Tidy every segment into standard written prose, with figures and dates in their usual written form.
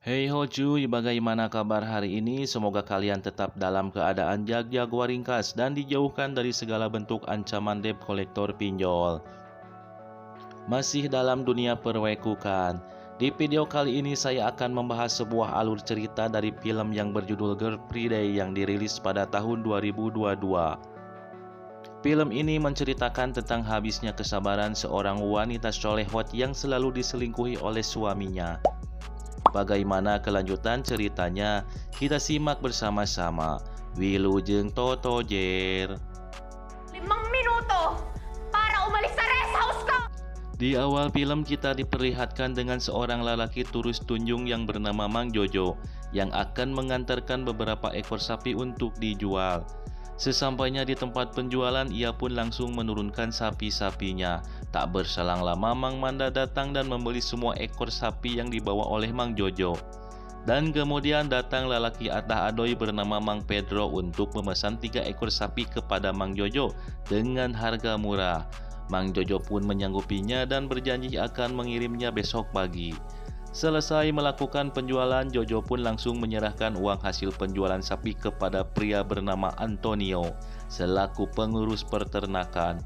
Hey ho cuy, bagaimana kabar hari ini? Semoga kalian tetap dalam keadaan jag-jag waringkas dan dijauhkan dari segala bentuk ancaman debt kolektor pinjol. Masih dalam dunia perwekukan. Di video kali ini saya akan membahas sebuah alur cerita dari film yang berjudul Girl Free Day yang dirilis pada tahun 2022. Film ini menceritakan tentang habisnya kesabaran seorang wanita solehwat yang selalu diselingkuhi oleh suaminya. Bagaimana kelanjutan ceritanya? Kita simak bersama-sama. Wilujeng Toto Jer. 5 minuto para umalis sa rest house ko! Di awal film kita diperlihatkan dengan seorang lelaki turus tunjung yang bernama Mang Jojo yang akan mengantarkan beberapa ekor sapi untuk dijual. Sesampainya di tempat penjualan, ia pun langsung menurunkan sapi-sapinya. Tak berselang lama, Mang Manda datang dan membeli semua ekor sapi yang dibawa oleh Mang Jojo. Dan kemudian datang lelaki adah adoy bernama Mang Pedro untuk memesan 3 ekor sapi kepada Mang Jojo dengan harga murah. Mang Jojo pun menyanggupinya dan berjanji akan mengirimnya besok pagi. Selesai melakukan penjualan, Jojo pun langsung menyerahkan uang hasil penjualan sapi kepada pria bernama Antonio selaku pengurus peternakan.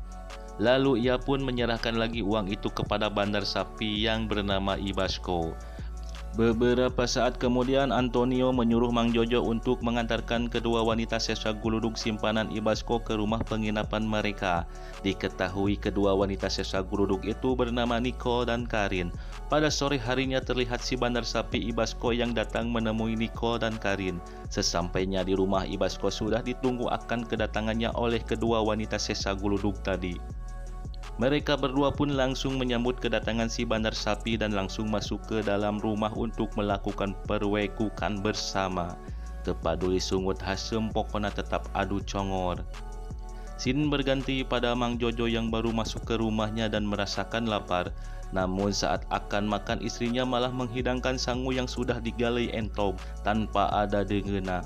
Lalu ia pun menyerahkan lagi uang itu kepada bandar sapi yang bernama Ibasco. Beberapa saat kemudian Antonio menyuruh Mang Jojo untuk mengantarkan kedua wanita sesa guludug simpanan Ibasco ke rumah penginapan mereka. Diketahui kedua wanita sesa guludug itu bernama Nico dan Karin. Pada sore harinya terlihat si bandar sapi Ibasco yang datang menemui Nico dan Karin. Sesampainya di rumah, Ibasco sudah ditunggu akan kedatangannya oleh kedua wanita sesa guludug tadi. Mereka berdua pun langsung menyambut kedatangan si bandar sapi dan langsung masuk ke dalam rumah untuk melakukan perwekukan bersama. Kepaduli sungut hasem pokona tetap adu congor. Scene berganti pada Mang Jojo yang baru masuk ke rumahnya dan merasakan lapar. Namun saat akan makan, istrinya malah menghidangkan sangu yang sudah digalai entog tanpa ada dengena.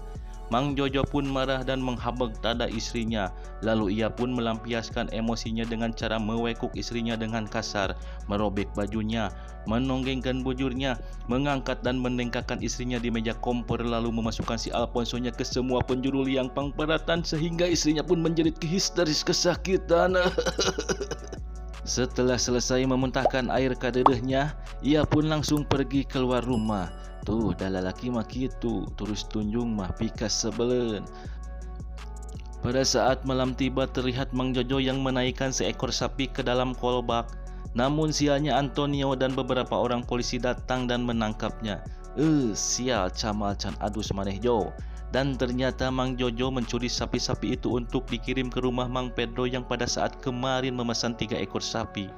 Mang Jojo pun marah dan menghabeg dada istrinya. Lalu ia pun melampiaskan emosinya dengan cara mewekuk istrinya dengan kasar, merobek bajunya, menonggengkan bujurnya, mengangkat dan menengkakan istrinya di meja kompor, lalu memasukkan si Alfonsonya ke semua penjuru liang pangperatan sehingga istrinya pun menjerit histeris kesakitan. Setelah selesai memuntahkan air kadedehnya, ia pun langsung pergi keluar rumah. Tuh, dah lelaki mah gitu, terus tunjung mah pikas sebelen. Pada saat malam tiba, terlihat Mang Jojo yang menaikkan seekor sapi ke dalam kolbak. Namun sialnya Antonio dan beberapa orang polisi datang dan menangkapnya. Sial camal can adus maneh Jo. Dan ternyata Mang Jojo mencuri sapi-sapi itu untuk dikirim ke rumah Mang Pedro yang pada saat kemarin memesan 3 ekor sapi.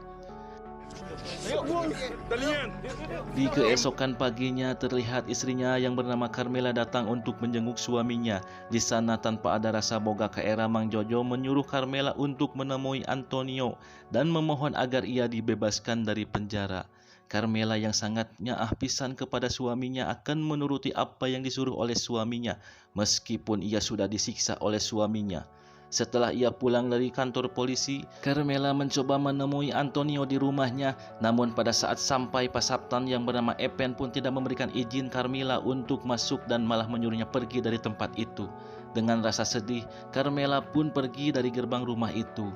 Di keesokan paginya terlihat istrinya yang bernama Carmela datang untuk menjenguk suaminya. Di sana tanpa ada rasa boga ke era, Mang Jojo menyuruh Carmela untuk menemui Antonio dan memohon agar ia dibebaskan dari penjara. Carmela yang sangat nyaah pisan kepada suaminya akan menuruti apa yang disuruh oleh suaminya meskipun ia sudah disiksa oleh suaminya. Setelah ia pulang dari kantor polisi, Carmela mencoba menemui Antonio di rumahnya. Namun pada saat sampai, Pasaptan yang bernama Epen pun tidak memberikan izin Carmela untuk masuk dan malah menyuruhnya pergi dari tempat itu. Dengan rasa sedih, Carmela pun pergi dari gerbang rumah itu.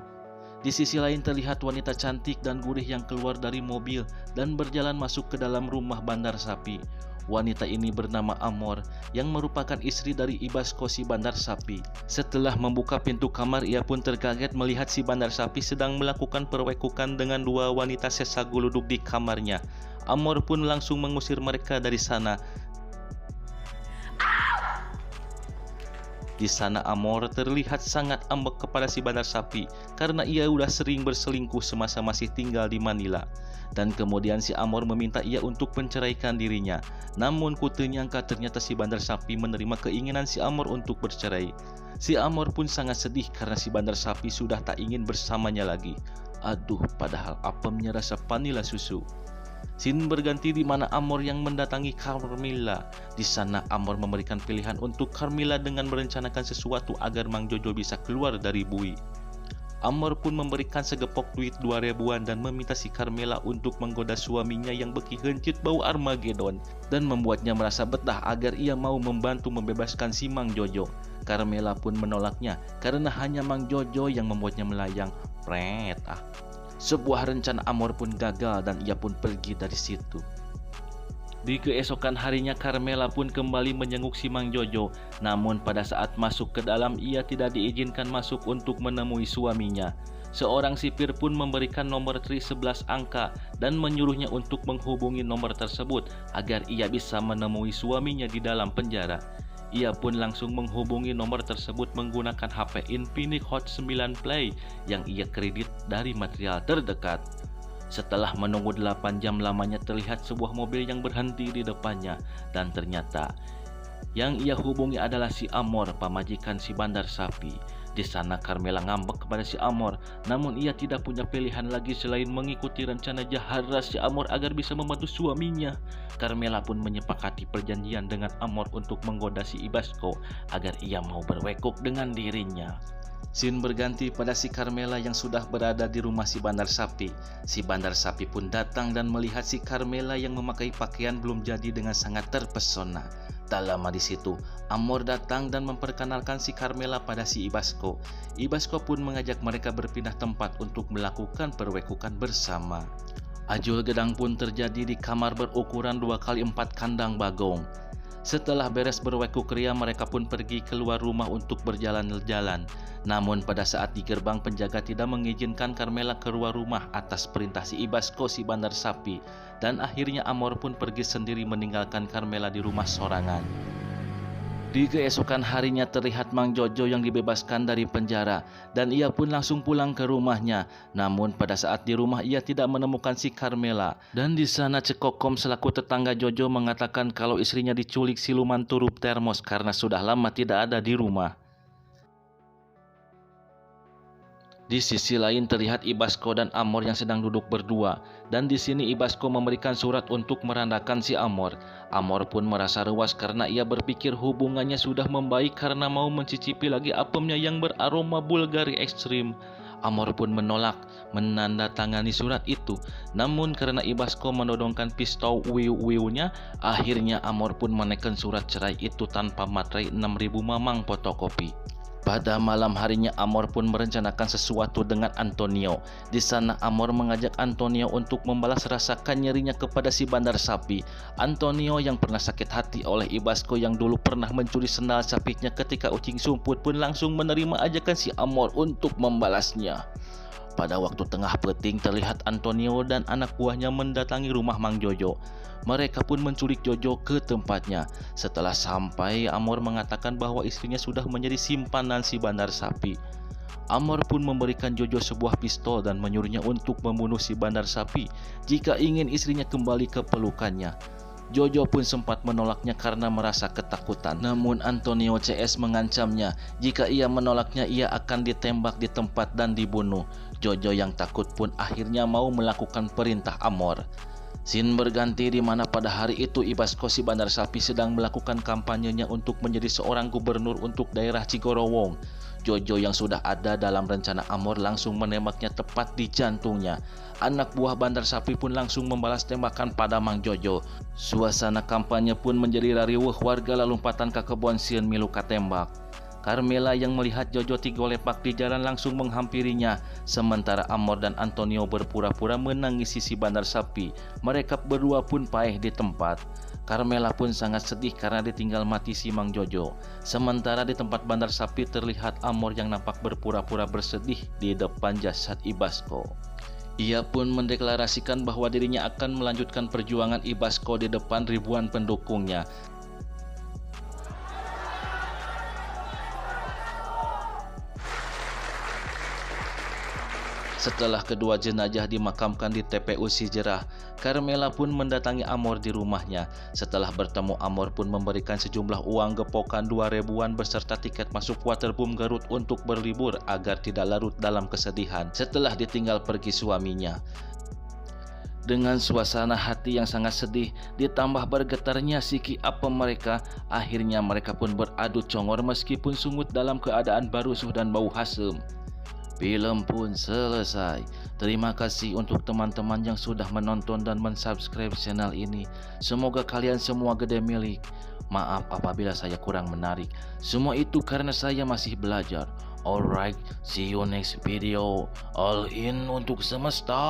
Di sisi lain terlihat wanita cantik dan gurih yang keluar dari mobil dan berjalan masuk ke dalam rumah bandar sapi. Wanita ini bernama Amor yang merupakan istri dari Ibasco si bandar sapi. Setelah membuka pintu kamar, ia pun terkaget melihat si bandar sapi sedang melakukan perwekukan dengan 2 wanita sesa guludug di kamarnya. Amor pun langsung mengusir mereka dari sana. Di sana Amor terlihat sangat ambek kepada si bandar sapi karena ia udah sering berselingkuh semasa masih tinggal di Manila. Dan kemudian si Amor meminta ia untuk menceraikan dirinya. Namun ku nyangka ternyata si bandar sapi menerima keinginan si Amor untuk bercerai. Si Amor pun sangat sedih karena si bandar sapi sudah tak ingin bersamanya lagi. Aduh, padahal apemnya rasa vanila susu. Scene berganti di mana Amor yang mendatangi Carmela. Di sana Amor memberikan pilihan untuk Carmela dengan merencanakan sesuatu agar Mang Jojo bisa keluar dari bui. Amor pun memberikan segepok duit 2 ribuan dan meminta si Carmela untuk menggoda suaminya yang beki hencit bau Armageddon dan membuatnya merasa betah agar ia mau membantu membebaskan si Mang Jojo. Carmela pun menolaknya karena hanya Mang Jojo yang membuatnya melayang. Sebuah rencana Amor pun gagal dan ia pun pergi dari situ. Di keesokan harinya Carmela pun kembali menjenguk si Mang Jojo. Namun pada saat masuk ke dalam ia tidak diizinkan masuk untuk menemui suaminya. Seorang sipir pun memberikan nomor tri 11 angka dan menyuruhnya untuk menghubungi nomor tersebut agar ia bisa menemui suaminya di dalam penjara. Ia pun langsung menghubungi nomor tersebut menggunakan HP Infinix Hot 9 Play yang ia kredit dari material terdekat. Setelah menunggu 8 jam lamanya terlihat sebuah mobil yang berhenti di depannya dan ternyata yang ia hubungi adalah si Amor, pamajikan si Bandar Sapi. Di sana Carmela ngambek kepada si Amor, namun ia tidak punya pilihan lagi selain mengikuti rencana jahat si Amor agar bisa membantu suaminya. Carmela pun menyepakati perjanjian dengan Amor untuk menggoda si Ibasko agar ia mau berwekuk dengan dirinya. Scene berganti pada si Carmela yang sudah berada di rumah si Bandar Sapi. Si Bandar Sapi pun datang dan melihat si Carmela yang memakai pakaian belum jadi dengan sangat terpesona. Tak lama di situ, Amor datang dan memperkenalkan si Carmela pada si Ibasko. Ibasko pun mengajak mereka berpindah tempat untuk melakukan perwekukan bersama. Ajul gedang pun terjadi di kamar berukuran 2x4 kandang bagong. Setelah beres berwekuk ria, mereka pun pergi keluar rumah untuk berjalan-jalan. Namun pada saat di gerbang penjaga tidak mengizinkan Carmela keluar rumah atas perintah si Ibasko si Bandar Sapi. Dan akhirnya Amor pun pergi sendiri meninggalkan Carmela di rumah sorangan. Di keesokan harinya terlihat Mang Jojo yang dibebaskan dari penjara dan ia pun langsung pulang ke rumahnya. Namun pada saat di rumah ia tidak menemukan si Carmela. Dan di sana Cekokom selaku tetangga Jojo mengatakan kalau istrinya diculik siluman turup termos karena sudah lama tidak ada di rumah. Di sisi lain terlihat Ibasko dan Amor yang sedang duduk berdua, dan di sini Ibasko memberikan surat untuk merandakan si Amor. Amor pun merasa ruas karena ia berpikir hubungannya sudah membaik karena mau mencicipi lagi apemnya yang beraroma Bulgari ekstrim. Amor pun menolak menandatangani surat itu. Namun karena Ibasko menodongkan pistol wiu-wiunya, akhirnya Amor pun menekan surat cerai itu tanpa materai 6.000 mamang fotokopi. Pada malam harinya Amor pun merencanakan sesuatu dengan Antonio. Di sana Amor mengajak Antonio untuk membalas rasakan nyerinya kepada si Bandar Sapi. Antonio yang pernah sakit hati oleh Ibasko yang dulu pernah mencuri sendal sapinya ketika ucing sumput pun langsung menerima ajakan si Amor untuk membalasnya. Pada waktu tengah peting terlihat Antonio dan anak buahnya mendatangi rumah Mang Jojo. Mereka pun menculik Jojo ke tempatnya. Setelah sampai, Amor mengatakan bahwa istrinya sudah menjadi simpanan si Bandar Sapi. Amor pun memberikan Jojo sebuah pistol dan menyuruhnya untuk membunuh si Bandar Sapi jika ingin istrinya kembali ke pelukannya. Jojo pun sempat menolaknya karena merasa ketakutan. Namun Antonio CS mengancamnya jika ia menolaknya ia akan ditembak di tempat dan dibunuh. Jojo yang takut pun akhirnya mau melakukan perintah Amor. Scene berganti di mana pada hari itu Ibasko si Bandar Sapi sedang melakukan kampanyenya untuk menjadi seorang gubernur untuk daerah Cigorowong. Jojo yang sudah ada dalam rencana Amor langsung menembaknya tepat di jantungnya. Anak buah Bandar Sapi pun langsung membalas tembakan pada Mang Jojo. Suasana kampanye pun menjadi rariweuh, warga lalumpatan ka kebon sieun milu katembak. Carmela yang melihat Jojo tigolepak di jalan langsung menghampirinya. Sementara Amor dan Antonio berpura-pura menangisi si Bandar Sapi. Mereka berdua pun paeh di tempat. Carmela pun sangat sedih karena ditinggal mati si Mang Jojo. Sementara di tempat Bandar Sapi terlihat Amor yang nampak berpura-pura bersedih di depan jasad Ibasko. Ia pun mendeklarasikan bahwa dirinya akan melanjutkan perjuangan Ibasko di depan ribuan pendukungnya. Setelah kedua jenazah dimakamkan di TPU Cijerah, Carmela pun mendatangi Amor di rumahnya. Setelah bertemu, Amor pun memberikan sejumlah uang gepokan 2 ribuan beserta tiket masuk Waterboom Garut untuk berlibur agar tidak larut dalam kesedihan setelah ditinggal pergi suaminya. Dengan suasana hati yang sangat sedih ditambah bergetarnya psiki apem mereka, akhirnya mereka pun beradu congor meskipun sungut dalam keadaan barusuh dan bau hasem. Film pun selesai. Terima kasih untuk teman-teman yang sudah menonton dan mensubscribe channel ini. Semoga kalian semua gede milik. Maaf apabila saya kurang menarik. Semua itu karena saya masih belajar. Alright, see you next video. All in untuk semesta.